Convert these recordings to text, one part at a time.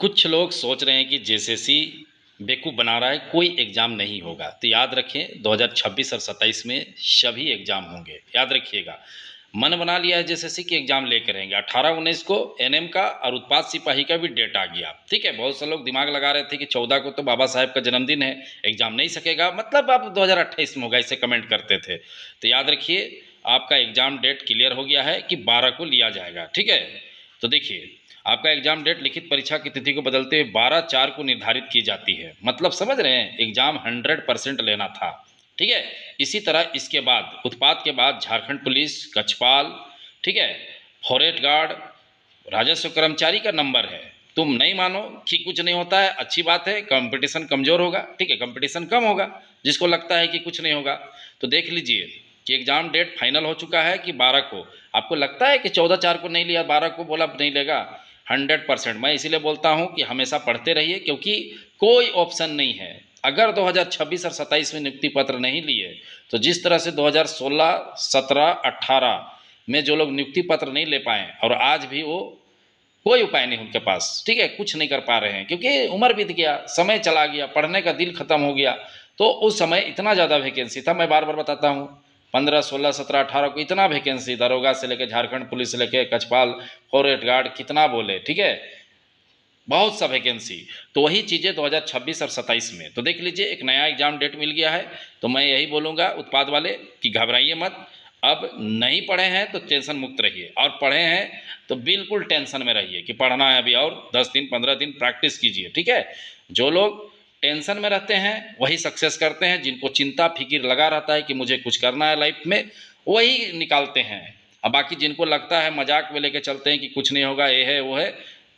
कुछ लोग सोच रहे हैं कि जेसीसी बेवकूफ़ बना रहा है, कोई एग्ज़ाम नहीं होगा। तो याद रखें 2026 और 27 में सभी एग्ज़ाम होंगे, याद रखिएगा। मन बना लिया है जेसीसी की एग्ज़ाम लेके रहेंगे। 18-19 को एनएम का और उत्पाद सिपाही का भी डेट आ गया, ठीक है। बहुत से लोग दिमाग लगा रहे थे कि 14 को तो बाबा साहेब का जन्मदिन है, एग्ज़ाम नहीं सकेगा, मतलब अब 2028 में होगा, ऐसे कमेंट करते थे। तो याद रखिए, आपका एग्ज़ाम डेट क्लियर हो गया है कि 12 को लिया जाएगा, ठीक है। तो देखिए, आपका एग्जाम डेट लिखित परीक्षा की तिथि को बदलते हुए 12/4 को निर्धारित की जाती है। मतलब समझ रहे हैं, एग्जाम 100% लेना था, ठीक है। इसी तरह इसके बाद उत्पाद के बाद झारखंड पुलिस, कक्षपाल, ठीक है, फॉरेस्ट गार्ड, राजस्व कर्मचारी का नंबर है। तुम नहीं मानो कि कुछ नहीं होता है, अच्छी बात है, कंपटीशन कमजोर होगा, ठीक है, कंपटीशन कम होगा। जिसको लगता है कि कुछ नहीं होगा, तो देख लीजिए कि एग्जाम डेट फाइनल हो चुका है कि 12 को। आपको लगता है कि 14/4 को नहीं लिया, 12 को बोला नहीं लेगा। 100% मैं इसीलिए बोलता हूं कि हमेशा पढ़ते रहिए, क्योंकि कोई ऑप्शन नहीं है। अगर 2026 और 27 में नियुक्ति पत्र नहीं लिए, तो जिस तरह से 2016, 17, 18 में जो लोग नियुक्ति पत्र नहीं ले पाए और आज भी वो कोई उपाय नहीं उनके पास, ठीक है, कुछ नहीं कर पा रहे हैं, क्योंकि उम्र बीत गया, समय चला गया, पढ़ने का दिल खत्म हो गया। तो उस समय इतना ज़्यादा वैकेंसी था, मैं बार बार बताता हूँ, 15, 16, 17, 18 को इतना वैकेंसी, दरोगा से लेकर झारखंड पुलिस से लेकर कक्षपाल, फॉरेस्ट गार्ड, कितना बोले, ठीक है, बहुत सा वैकेंसी। तो वही चीज़ें 2026 और 27 में, तो देख लीजिए एक नया एग्जाम डेट मिल गया है। तो मैं यही बोलूँगा उत्पाद वाले कि घबराइए मत। अब नहीं पढ़े हैं तो टेंशन मुक्त रहिए, और पढ़े हैं तो बिल्कुल टेंशन में रहिए कि पढ़ना है अभी, और 10 दिन 15 दिन प्रैक्टिस कीजिए, ठीक है। जो लोग टेंशन में रहते हैं वही सक्सेस करते हैं, जिनको चिंता फिक्र लगा रहता है कि मुझे कुछ करना है लाइफ में, वही निकालते हैं। अब बाकी जिनको लगता है मजाक में लेके चलते हैं कि कुछ नहीं होगा, ये है वो है,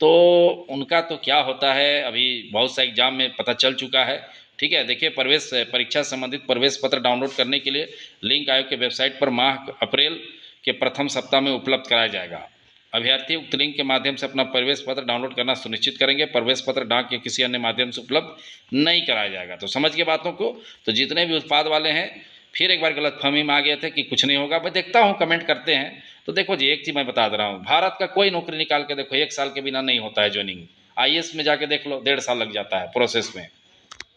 तो उनका तो क्या होता है, अभी बहुत सा एग्जाम में पता चल चुका है, ठीक है। देखिए, प्रवेश परीक्षा संबंधित प्रवेश पत्र डाउनलोड करने के लिए लिंक आयोग के वेबसाइट पर माह अप्रैल के प्रथम सप्ताह में उपलब्ध कराया जाएगा। अभ्यर्थी उक्त लिंक के माध्यम से अपना प्रवेश पत्र डाउनलोड करना सुनिश्चित करेंगे। प्रवेश पत्र डाक या किसी अन्य माध्यम से उपलब्ध नहीं कराया जाएगा। तो समझ गए बातों को। तो जितने भी उत्पाद वाले हैं फिर एक बार गलतफहमी में आ गए थे कि कुछ नहीं होगा, मैं देखता हूँ कमेंट करते हैं। तो देखो जी, एक चीज़ मैं बता दे रहा हूँ, भारत का कोई नौकरी निकाल के देखो, 1 साल के बिना नहीं होता है ज्वाइनिंग। आईएएस में जाके देख लो, 1.5 साल लग जाता है प्रोसेस में,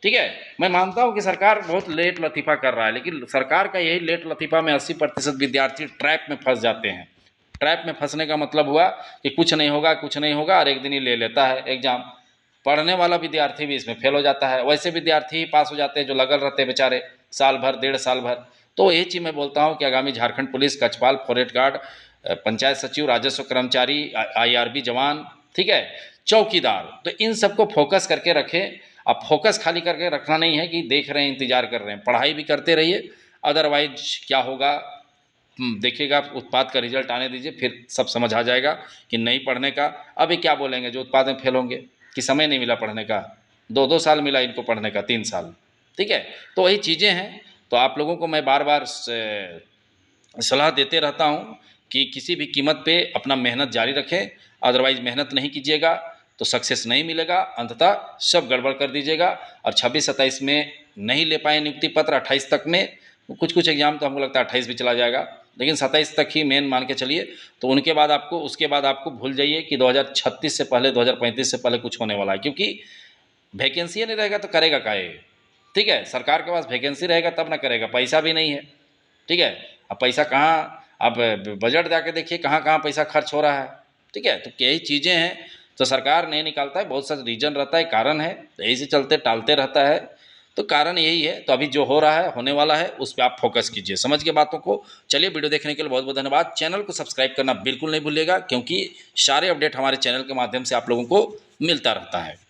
ठीक है। मैं मानता हूं कि सरकार बहुत लेट लतीफ़ा कर रहा है, लेकिन सरकार का यही लेट लतीफ़ा में 80% विद्यार्थी ट्रैप में फंस जाते हैं। ट्रैप में फंसने का मतलब हुआ कि कुछ नहीं होगा, कुछ नहीं होगा, और एक दिन ही ले लेता है एग्जाम। पढ़ने वाला विद्यार्थी भी इसमें फेल हो जाता है। वैसे विद्यार्थी ही पास हो जाते हैं जो लगल रहते हैं बेचारे, साल भर, 1.5 साल भर। तो यही चीज़ मैं बोलता हूँ कि आगामी झारखंड पुलिस, कक्षपाल, फॉरेस्ट गार्ड, पंचायत सचिव, राजस्व कर्मचारी, आईआरबी जवान, ठीक है, चौकीदार, तो इन सबको फोकस करके रखें। अब फोकस खाली करके रखना नहीं है कि देख रहे हैं, इंतजार कर रहे हैं, पढ़ाई भी करते रहिए। अदरवाइज क्या होगा देखिएगा, उत्पाद का रिजल्ट आने दीजिए, फिर सब समझ आ जाएगा कि नहीं पढ़ने का। अभी क्या बोलेंगे जो उत्पाद में फेल होंगे कि समय नहीं मिला पढ़ने का, 2-2 साल मिला इनको पढ़ने का, 3 साल, ठीक है। तो वही चीज़ें हैं। तो आप लोगों को मैं बार बार सलाह देते रहता हूँ कि किसी भी कीमत पे अपना मेहनत जारी रखें। अदरवाइज मेहनत नहीं कीजिएगा तो सक्सेस नहीं मिलेगा, अंततः सब गड़बड़ कर दीजिएगा। और 26-27 में नहीं ले पाए नियुक्ति पत्र, 28 तक में कुछ कुछ एग्जाम तो हमको लगता है 28 भी चला जाएगा, लेकिन 27 तक ही मेन मान के चलिए। तो उनके बाद आपको, उसके बाद आपको भूल जाइए कि 2036 से पहले, 2035 से पहले कुछ होने वाला है, क्योंकि वैकेंसी नहीं रहेगा तो करेगा क्या ये, ठीक है। सरकार के पास वैकेंसी रहेगा तब ना करेगा, पैसा भी नहीं है, ठीक है। अब पैसा कहाँ, अब बजट जाके देखिए कहाँ कहाँ पैसा खर्च हो रहा है, ठीक है। तो यही चीज़ें हैं। तो सरकार नहीं निकालता है, बहुत सारा रीजन रहता है, कारण है, तो यही से चलते टालते रहता है। तो कारण यही है। तो अभी जो हो रहा है, होने वाला है, उस पर आप फोकस कीजिए, समझ के बातों को। चलिए, वीडियो देखने के लिए बहुत बहुत धन्यवाद। चैनल को सब्सक्राइब करना बिल्कुल नहीं भूलिएगा, क्योंकि सारे अपडेट हमारे चैनल के माध्यम से आप लोगों को मिलता रहता है।